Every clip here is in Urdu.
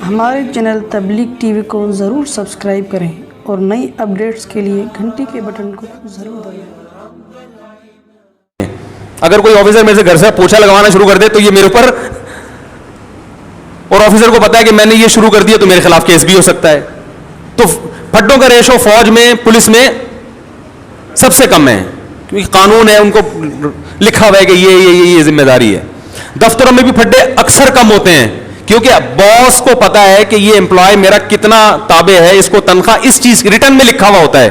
ہمارے چینل تبلیغ ٹی وی کو ضرور سبسکرائب کریں اور نئی اپڈیٹس کے لیے گھنٹی کے بٹن کو ضرور دبائیں۔ اگر کوئی آفیسر میرے سے گھر سے پوچھا لگوانا شروع کر دے تو یہ میرے اوپر، اور آفیسر کو پتا ہے کہ میں نے یہ شروع کر دیا تو میرے خلاف کیس بھی ہو سکتا ہے۔ تو پھڈوں کا ریشو فوج میں، پولیس میں سب سے کم ہے، کیونکہ قانون ہے، ان کو لکھا ہوا ہے کہ یہ ذمہ داری ہے۔ دفتروں میں بھی پھڈے اکثر کم ہوتے ہیں، کیونکہ باس کو پتا ہے کہ یہ امپلائی میرا کتنا تابع ہے، اس کو تنخواہ اس چیز ریٹرن میں لکھا ہوا ہوتا ہے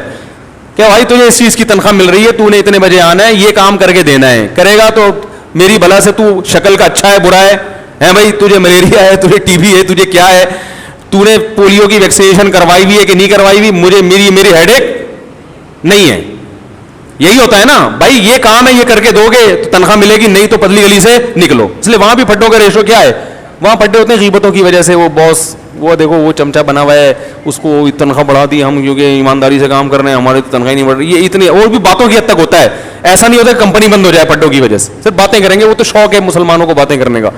کہ بھائی تجھے اس چیز کی تنخواہ مل رہی ہے، تو نے اتنے بجے آنا ہے، یہ کام کر کے دینا ہے، کرے گا تو میری بھلا سے، تو شکل کا اچھا ہے برا ہے بھائی، تجھے ملیریا ہے، تجھے ٹی بی ہے، تجھے کیا ہے، تو نے پولیو کی ویکسینیشن کروائی ہوئی ہے کہ نہیں کروائی ہوئی، مجھے میری ہیڈ ایک نہیں ہے۔ یہی ہوتا ہے نا بھائی، یہ کام ہے، یہ کر کے دو گے تو تنخواہ ملے گی، نہیں تو پتلی گلی سے نکلو۔ اس لیے وہاں بھی پھڈوں کا ریشو کیا ہے، وہاں پھڈے ہوتے ہیں غیبتوں کی وجہ سے، وہ باس وہ دیکھو وہ چمچا بنا ہوا ہے، اس کو تنخواہ بڑھا دی ہم کیونکہ ایمانداری سے کام کر رہے ہیں، ہماری تنخواہ نہیں بڑھ رہی، یہ اتنے اور بھی باتوں کی حد تک ہوتا ہے۔ ایسا نہیں ہوتا کہ کمپنی بند ہو جائے پھڈوں کی وجہ سے، صرف باتیں کریں گے، وہ تو شوق ہے مسلمانوں کو باتیں کرنے کا،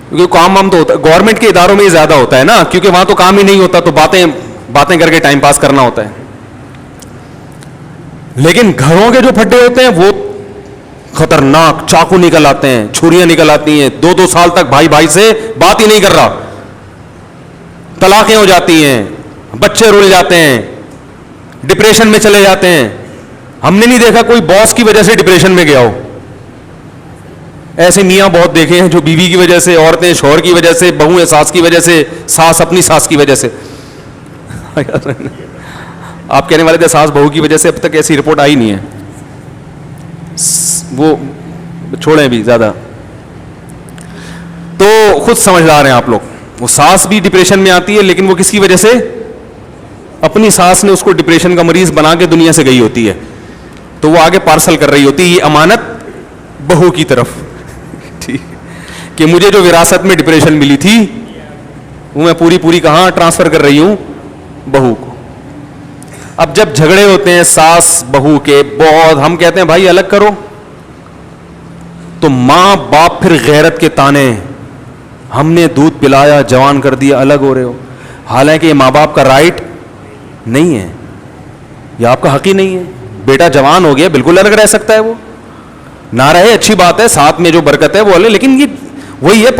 کیونکہ کام وام تو ہوتا ہے گورنمنٹ کے اداروں میں زیادہ ہوتا ہے نا، کیونکہ وہاں تو کام ہی نہیں ہوتا، تو باتیں کر کے ٹائم پاس کرنا ہوتا ہے۔ لیکن گھروں کے جو پھڈے ہوتے ہیں وہ خطرناک، چاقو نکل آتے ہیں، چھریاں نکل آتی ہیں، 2 سال تک بھائی سے بات ہی نہیں کر رہا، طلاقیں ہو جاتی ہیں، بچے رول جاتے ہیں، ڈپریشن میں چلے جاتے ہیں۔ ہم نے نہیں دیکھا کوئی باس کی وجہ سے ڈپریشن میں گیا ہو، ایسے میاں بہت دیکھے ہیں جو بیوی کی وجہ سے، عورتیں شوہر کی وجہ سے، بہویں ساس کی وجہ سے، ساس اپنی ساس کی وجہ سے۔ آپ کہنے والے تھے ساس بہو کی وجہ سے، اب تک ایسی رپورٹ آئی نہیں ہے، وہ چھوڑیں بھی زیادہ، تو خود سمجھدار ہیں آپ لوگ۔ وہ ساس بھی ڈپریشن میں آتی ہے، لیکن وہ کس کی وجہ سے؟ اپنی ساس نے اس کو ڈپریشن کا مریض بنا کے دنیا سے گئی ہوتی ہے، تو وہ آگے پارسل کر رہی ہوتی ہے یہ امانت بہو کی طرف، ٹھیک کہ مجھے جو وراثت میں ڈپریشن ملی تھی وہ میں پوری کہاں ٹرانسفر کر رہی ہوں؟ بہو کو۔ اب جب جھگڑے ہوتے ہیں ساس بہو کے، بہت ہم کہتے ہیں بھائی الگ کرو، تو ماں باپ پھر غیرت کے تانے، ہم نے دودھ پلایا جوان کر دیا، الگ ہو رہے ہو، حالانکہ یہ ماں باپ کا رائٹ نہیں ہے، یہ آپ کا حق ہی نہیں ہے۔ بیٹا جوان ہو گیا، بالکل الگ رہ سکتا ہے، وہ نہ رہے اچھی بات ہے، ساتھ میں جو برکت ہے وہ الگ، لیکن یہ وہی ہے،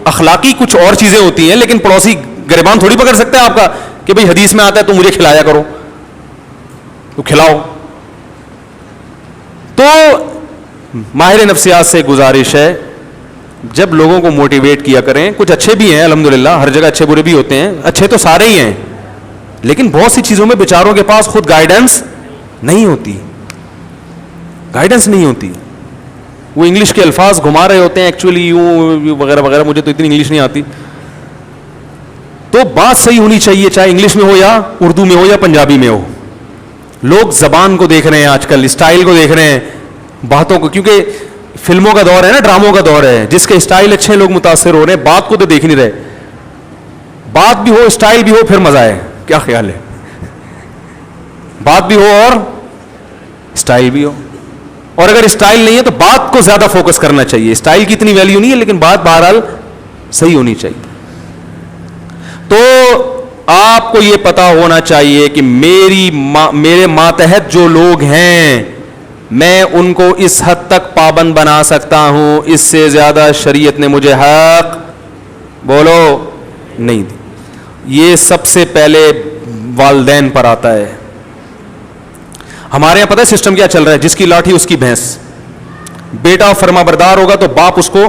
اخلاقی کچھ اور چیزیں ہوتی ہیں، لیکن پڑوسی گریبان تھوڑی پکڑ سکتا ہے آپ کا کہ بھئی حدیث میں آتا ہے تو مجھے کھلایا کرو، تو کھلاؤ۔ تو ماہر نفسیات سے گزارش ہے، جب لوگوں کو موٹیویٹ کیا کریں، کچھ اچھے بھی ہیں الحمدللہ، ہر جگہ اچھے برے بھی ہوتے ہیں، اچھے تو سارے ہی ہیں، لیکن بہت سی چیزوں میں بیچاروں کے پاس خود گائیڈنس نہیں ہوتی، گائیڈنس نہیں ہوتی، وہ انگلش کے الفاظ گھما رہے ہوتے ہیں ایکچولی یوں وغیرہ وغیرہ، مجھے تو اتنی انگلش نہیں آتی۔ تو بات صحیح ہونی چاہیے، چاہے انگلش میں ہو یا اردو میں ہو یا پنجابی میں ہو۔ لوگ زبان کو دیکھ رہے ہیں آج کل، اسٹائل کو دیکھ رہے ہیں، باتوں کو، کیونکہ فلموں کا دور ہے نا، ڈراموں کا دور ہے، جس کے اسٹائل اچھے لوگ متاثر ہو رہے ہیں، بات کو تو دیکھ نہیں رہے۔ بات بھی ہو، اسٹائل بھی ہو، پھر مزہ ہے، کیا خیال ہے؟ بات بھی ہو اور اسٹائل بھی ہو، اور اگر اسٹائل نہیں ہے تو بات کو زیادہ فوکس کرنا چاہیے، اسٹائل کی اتنی ویلیو نہیں ہے، لیکن بات بہرحال صحیح ہونی چاہیے۔ تو آپ کو یہ پتا ہونا چاہیے کہ میرے ماتحت جو لوگ ہیں، میں ان کو اس حد تک پابند بنا سکتا ہوں، اس سے زیادہ شریعت نے مجھے حق بولو نہیں دی۔ یہ سب سے پہلے والدین پر آتا ہے۔ ہمارے یہاں پتہ ہے سسٹم کیا چل رہا ہے؟ جس کی لاٹھی اس کی بھینس، بیٹا فرما بردار ہوگا تو باپ اس کو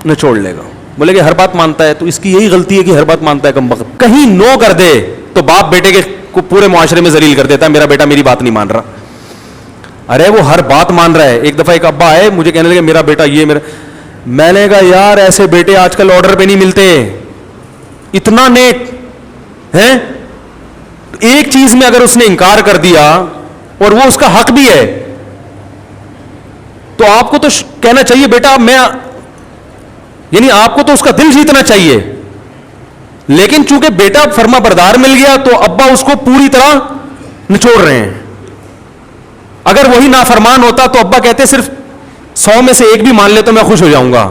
نچوڑ لے گا، بولے کہ ہر بات مانتا ہے، تو اس کی یہی غلطی ہے کہ ہر بات مانتا ہے، کم وقت کہیں نو کر دے تو باپ بیٹے کے کو پورے معاشرے میں ذلیل کر دیتا ہے، میرا بیٹا میری بات نہیں مان رہا۔ ارے وہ ہر بات مان رہا ہے۔ ایک دفعہ ایک ابا آئے مجھے کہنے لگے میرا بیٹا یہ میرا، میں نے کہا یار ایسے بیٹے آج کل آرڈر پہ نہیں ملتے، اتنا نیک ہے، ایک چیز میں اگر اس نے انکار کر دیا اور وہ اس کا حق بھی ہے تو آپ کو تو کہنا چاہیے بیٹا میں، یعنی آپ کو تو اس کا دل جیتنا چاہیے، لیکن چونکہ بیٹا فرما بردار مل گیا تو ابا اس کو پوری طرح نچوڑ رہے ہیں۔ اگر وہی نافرمان ہوتا تو ابا کہتے صرف 100 میں سے ایک بھی مان لے تو میں خوش ہو جاؤں گا،